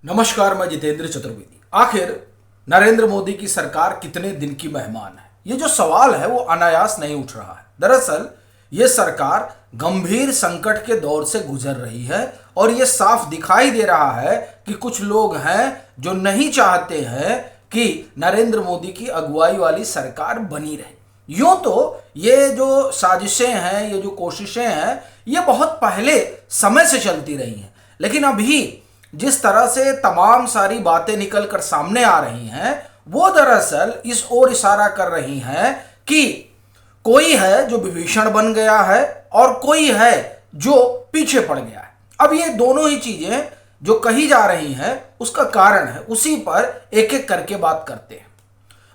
नमस्कार, मैं जितेंद्र चतुर्वेदी। आखिर नरेंद्र मोदी की सरकार कितने दिन की मेहमान है, ये जो सवाल है वो अनायास नहीं उठ रहा है। दरअसल ये सरकार गंभीर संकट के दौर से गुजर रही है और ये साफ दिखाई दे रहा है कि कुछ लोग हैं जो नहीं चाहते हैं कि नरेंद्र मोदी की अगुवाई वाली सरकार बनी रहे। यूं तो ये जो साजिशें हैं, ये जो कोशिशें हैं, ये बहुत पहले समय से चलती रही हैं, लेकिन अभी जिस तरह से तमाम सारी बातें निकल कर सामने आ रही हैं वो दरअसल इस ओर इशारा कर रही हैं कि कोई है जो विभीषण बन गया है और कोई है जो पीछे पड़ गया है। अब ये दोनों ही चीजें जो कही जा रही हैं उसका कारण है, उसी पर एक एक करके बात करते हैं।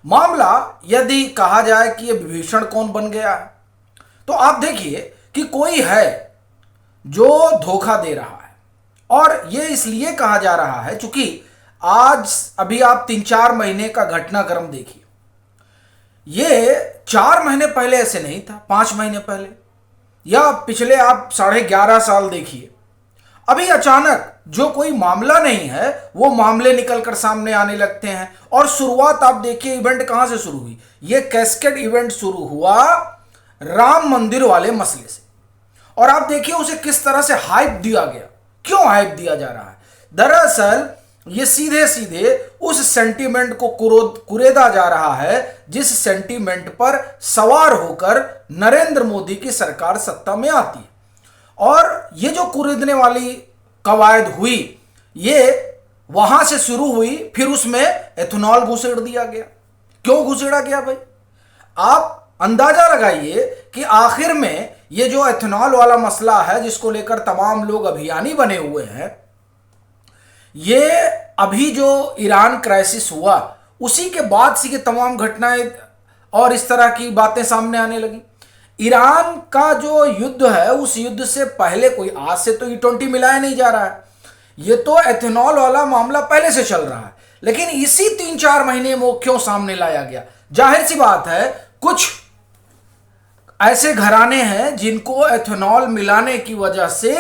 मामला यदि कहा जाए कि ये विभीषण कौन बन गया है, तो आप देखिए कि कोई है जो धोखा दे रहा है। और ये इसलिए कहा जा रहा है क्योंकि आज अभी आप 3-4 महीने का घटनाक्रम देखिए। ये 4 महीने पहले ऐसे नहीं था, 5 महीने पहले, या पिछले आप 11.5 साल देखिए। अभी अचानक जो कोई मामला नहीं है वो मामले निकलकर सामने आने लगते हैं। और शुरुआत आप देखिए, इवेंट कहां से शुरू हुई। ये कैस्केड इवेंट शुरू हुआ राम मंदिर वाले मसले से, और आप देखिए उसे किस तरह से हाइप दिया गया। क्यों हाइप दिया जा रहा है? दरअसल ये सीधे सीधे उस सेंटीमेंट को कुरेदा जा रहा है जिस सेंटीमेंट पर सवार होकर नरेंद्र मोदी की सरकार सत्ता में आती है। और ये जो कुरेदने वाली कवायद हुई, ये वहां से शुरू हुई, फिर उसमें एथेनॉल घुसेड़ दिया गया। क्यों घुसेड़ा गया भाई? आप अंदाजा लगाइए कि आखिर में ये जो एथेनॉल वाला मसला है जिसको लेकर तमाम लोग अभियानी बने हुए हैं, ये अभी जो ईरान क्राइसिस हुआ उसी के बाद से ये तमाम घटनाएं और इस तरह की बातें सामने आने लगी। ईरान का जो युद्ध है उस युद्ध से पहले कोई आज से तो E20 मिलाया नहीं जा रहा है। ये तो एथेनॉल वाला मामला पहले से चल रहा है, लेकिन इसी 3-4 महीने में क्यों सामने लाया गया? जाहिर सी बात है, कुछ ऐसे घराने हैं जिनको एथेनॉल मिलाने की वजह से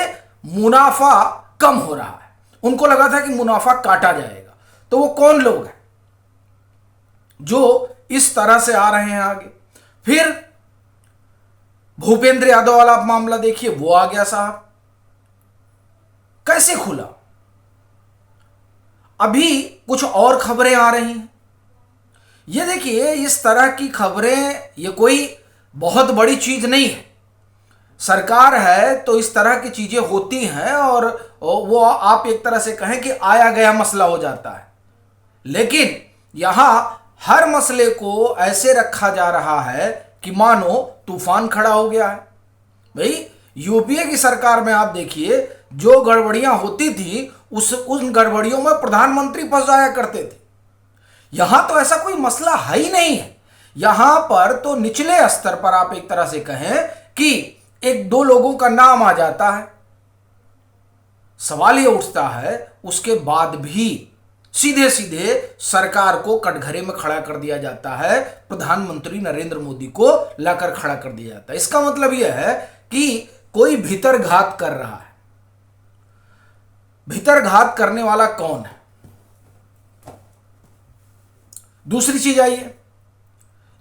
मुनाफा कम हो रहा है। उनको लगा था कि मुनाफा काटा जाएगा। तो वो कौन लोग हैं जो इस तरह से आ रहे हैं आगे? फिर भूपेंद्र यादव वाला मामला देखिए, वो आ गया साहब। कैसे खुला? अभी कुछ और खबरें आ रही हैं। ये देखिए, इस तरह की खबरें ये कोई बहुत बड़ी चीज नहीं है। सरकार है तो इस तरह की चीजें होती हैं और वो आप एक तरह से कहें कि आया गया मसला हो जाता है। लेकिन यहां हर मसले को ऐसे रखा जा रहा है कि मानो तूफान खड़ा हो गया है। भाई, यूपीए की सरकार में आप देखिए जो गड़बड़ियां होती थी उन गड़बड़ियों में प्रधानमंत्री फंस जाया करते थे। यहां तो ऐसा कोई मसला है ही नहीं है। यहां पर तो निचले स्तर पर आप एक तरह से कहें कि 1-2 लोगों का नाम आ जाता है, सवाल यह उठता है उसके बाद भी सीधे सीधे सरकार को कटघरे में खड़ा कर दिया जाता है, प्रधानमंत्री नरेंद्र मोदी को लाकर खड़ा कर दिया जाता है। इसका मतलब यह है कि कोई भीतर घात कर रहा है। भीतर घात करने वाला कौन है? दूसरी चीज आइए,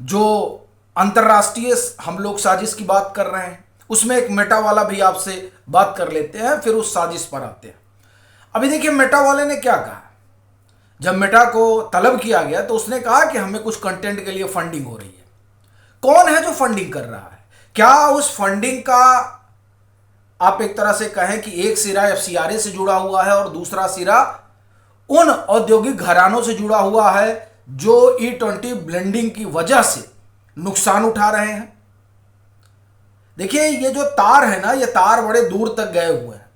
जो अंतरराष्ट्रीय हम लोग साजिश की बात कर रहे हैं उसमें एक मेटा वाला भी आपसे बात कर लेते हैं, फिर उस साजिश पर आते हैं। अभी देखिए, मेटा वाले ने क्या कहा। जब मेटा को तलब किया गया तो उसने कहा कि हमें कुछ कंटेंट के लिए फंडिंग हो रही है। कौन है जो फंडिंग कर रहा है? क्या उस फंडिंग का आप एक तरह से कहें कि एक सिरा FCRA से जुड़ा हुआ है और दूसरा सिरा उन औद्योगिक घरानों से जुड़ा हुआ है जो E20 ब्लेंडिंग की वजह से नुकसान उठा रहे हैं? देखिए, ये जो तार है ना, ये तार बड़े दूर तक गए हुए हैं।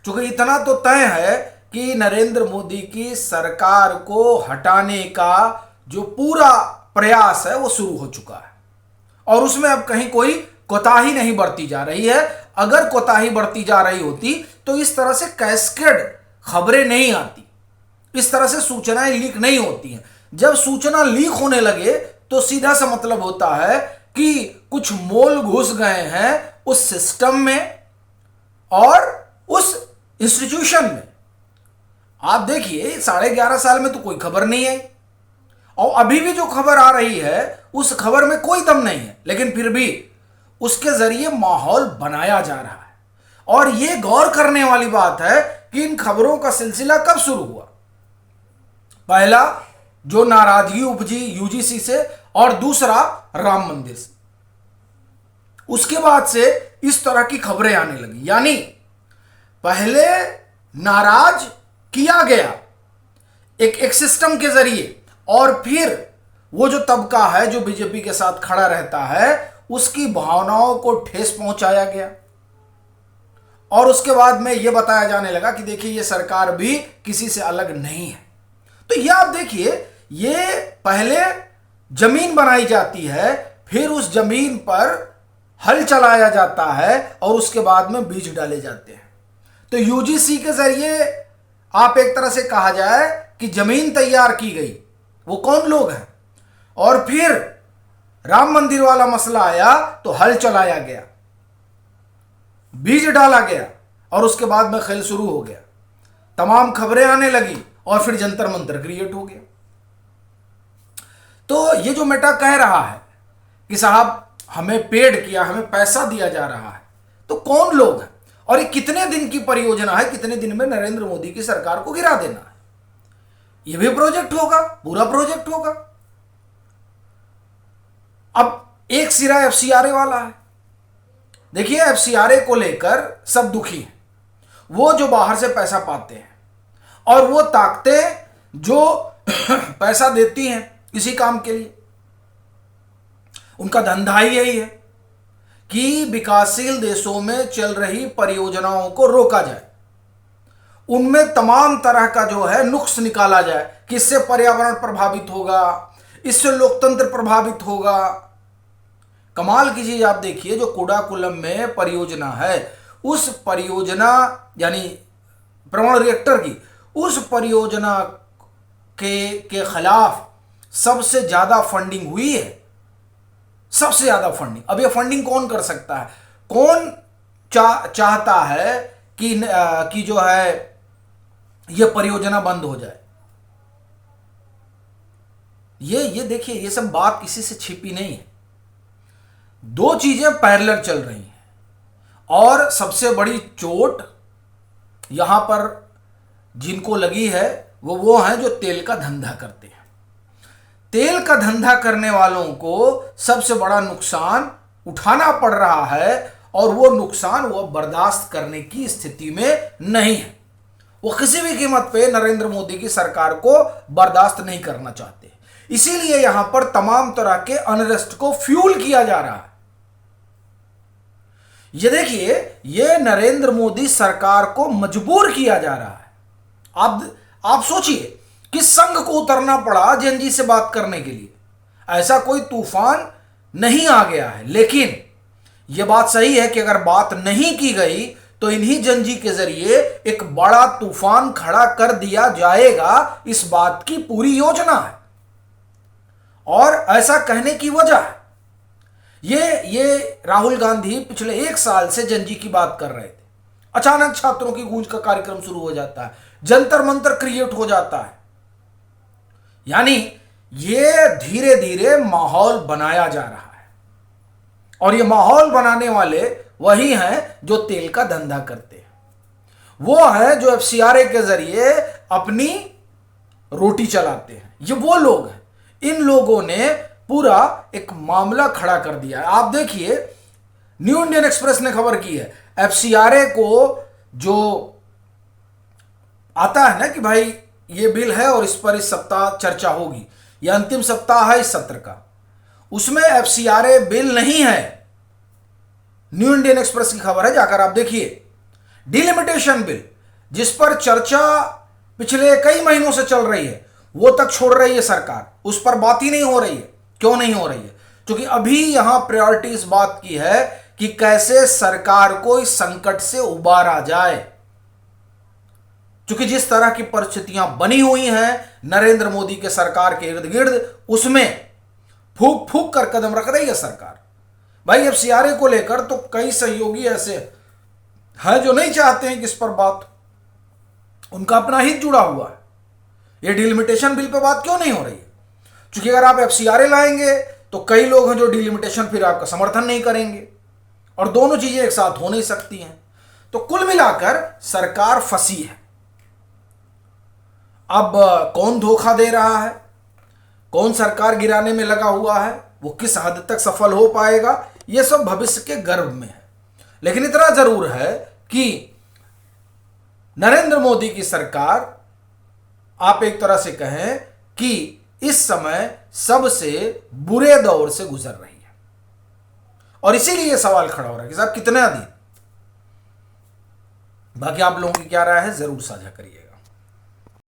क्योंकि इतना तो तय है कि नरेंद्र मोदी की सरकार को हटाने का जो पूरा प्रयास है वो शुरू हो चुका है और उसमें अब कहीं कोई कोताही नहीं बरती जा रही है। अगर कोताही बरती जा रही होती तो इस तरह से कैस्केड खबरें नहीं आती, इस तरह से सूचनाएं लीक नहीं होती हैं। जब सूचना लीक होने लगे तो सीधा सा मतलब होता है कि कुछ मोल घुस गए हैं उस सिस्टम में और उस इंस्टीट्यूशन में। आप देखिए 11.5 साल में तो कोई खबर नहीं आई, और अभी भी जो खबर आ रही है उस खबर में कोई दम नहीं है, लेकिन फिर भी उसके जरिए माहौल बनाया जा रहा है। और यह गौर करने वाली बात है कि इन खबरों का सिलसिला कब शुरू हुआ। पहला जो नाराजगी उपजी यूजीसी से, और दूसरा राम मंदिर से, उसके बाद से इस तरह की खबरें आने लगी। यानी पहले नाराज किया गया एक सिस्टम के जरिए, और फिर वो जो तबका है जो बीजेपी के साथ खड़ा रहता है उसकी भावनाओं को ठेस पहुंचाया गया, और उसके बाद में यह बताया जाने लगा कि देखिए ये सरकार भी किसी से अलग नहीं है। तो ये आप देखिए, ये पहले जमीन बनाई जाती है, फिर उस जमीन पर हल चलाया जाता है, और उसके बाद में बीज डाले जाते हैं। तो यूजीसी के जरिए आप एक तरह से कहा जाए कि जमीन तैयार की गई, वो कौन लोग हैं, और फिर राम मंदिर वाला मसला आया तो हल चलाया गया, बीज डाला गया, और उसके बाद में खेल शुरू हो गया, तमाम खबरें आने लगी, और फिर जंतर मंतर क्रिएट हो गया। तो ये जो मेटा कह रहा है कि साहब हमें पेड किया, हमें पैसा दिया जा रहा है, तो कौन लोग हैं, और ये कितने दिन की परियोजना है, कितने दिन में नरेंद्र मोदी की सरकार को गिरा देना है, ये भी प्रोजेक्ट होगा, पूरा प्रोजेक्ट होगा। अब एक सिरा एफसीआरए वाला है। देखिए एफसीआरए को लेकर सब दुखी हैं, वो जो बाहर से पैसा पाते हैं, और वो ताकतें जो पैसा देती हैं इसी काम के लिए, उनका धंधा ही यही है कि विकासशील देशों में चल रही परियोजनाओं को रोका जाए, उनमें तमाम तरह का जो है नुक्स निकाला जाए कि इससे पर्यावरण प्रभावित होगा, इससे लोकतंत्र प्रभावित होगा। कमाल की चीज आप देखिए, जो कुडाकुलम में परियोजना है, उस परियोजना यानी परमाणु रिएक्टर की, उस परियोजना के खिलाफ सबसे ज्यादा फंडिंग हुई है, सबसे ज्यादा फंडिंग। अब ये फंडिंग कौन कर सकता है, कौन चाहता है कि जो है ये परियोजना बंद हो जाए। ये देखिए, ये सब बात किसी से छिपी नहीं है, दो चीजें पैरेलल चल रही हैं, और सबसे बड़ी चोट यहां पर जिनको लगी है वो हैं जो तेल का धंधा करते हैं। तेल का धंधा करने वालों को सबसे बड़ा नुकसान उठाना पड़ रहा है, और वो नुकसान वो बर्दाश्त करने की स्थिति में नहीं है। वो किसी भी कीमत पे नरेंद्र मोदी की सरकार को बर्दाश्त नहीं करना चाहते, इसीलिए यहां पर तमाम तरह के अनरेस्ट को फ्यूल किया जा रहा है। ये देखिए, ये नरेंद्र मोदी सरकार को मजबूर किया जा रहा है। आप सोचिए कि संघ को उतरना पड़ा जेएनजी से बात करने के लिए, ऐसा कोई तूफान नहीं आ गया है, लेकिन यह बात सही है कि अगर बात नहीं की गई तो इन्हीं जेएनजी के जरिए एक बड़ा तूफान खड़ा कर दिया जाएगा, इस बात की पूरी योजना है। और ऐसा कहने की वजह है, ये राहुल गांधी पिछले 1 साल से जेएनजी की बात कर रहे थे, अचानक छात्रों की गूंज का कार्यक्रम शुरू हो जाता है, जंतर मंतर क्रिएट हो जाता है। यानी ये धीरे धीरे माहौल बनाया जा रहा है, और ये माहौल बनाने वाले वही हैं जो तेल का धंधा करते हैं, वो हैं जो एफसीआरए के जरिए अपनी रोटी चलाते हैं। ये वो लोग हैं, इन लोगों ने पूरा एक मामला खड़ा कर दिया है। आप देखिए, न्यू इंडियन एक्सप्रेस ने खबर की है, एफसीआरए को जो आता है ना कि भाई ये बिल है और इस पर इस सप्ताह चर्चा होगी, यह अंतिम सप्ताह है इस सत्र का, उसमें एफसीआरए बिल नहीं है। न्यू इंडियन एक्सप्रेस की खबर है, जाकर आप देखिए। डिलिमिटेशन बिल, जिस पर चर्चा पिछले कई महीनों से चल रही है, वो तक छोड़ रही है सरकार, उस पर बात ही नहीं हो रही है। क्यों नहीं हो रही है? क्योंकि अभी यहां प्रायोरिटी इस बात की है कि कैसे सरकार को इस संकट से उबारा जाए। क्योंकि जिस तरह की परिस्थितियां बनी हुई हैं नरेंद्र मोदी के सरकार के इर्द गिर्द, उसमें फूक फूक कर कदम रख रही है सरकार। भाई एफसीआरए को लेकर तो कई सहयोगी ऐसे हैं जो नहीं चाहते हैं कि इस पर बात, उनका अपना हित जुड़ा हुआ है। ये डिलिमिटेशन बिल पे बात क्यों नहीं हो रही है? क्योंकि अगर आप एफसीआरए लाएंगे तो कई लोग हैं जो डिलिमिटेशन फिर आपका समर्थन नहीं करेंगे, और दोनों चीजें एक साथ हो नहीं सकती हैं। तो कुल मिलाकर सरकार फंसी है। अब कौन धोखा दे रहा है, कौन सरकार गिराने में लगा हुआ है, वो किस हद तक सफल हो पाएगा, ये सब भविष्य के गर्भ में है। लेकिन इतना जरूर है कि नरेंद्र मोदी की सरकार, आप एक तरह से कहें कि इस समय सबसे बुरे दौर से गुजर रही है, और इसीलिए यह सवाल खड़ा हो रहा है कि साहब कितना दिन। बाकी आप लोगों की क्या राय है, जरूर साझा करिए।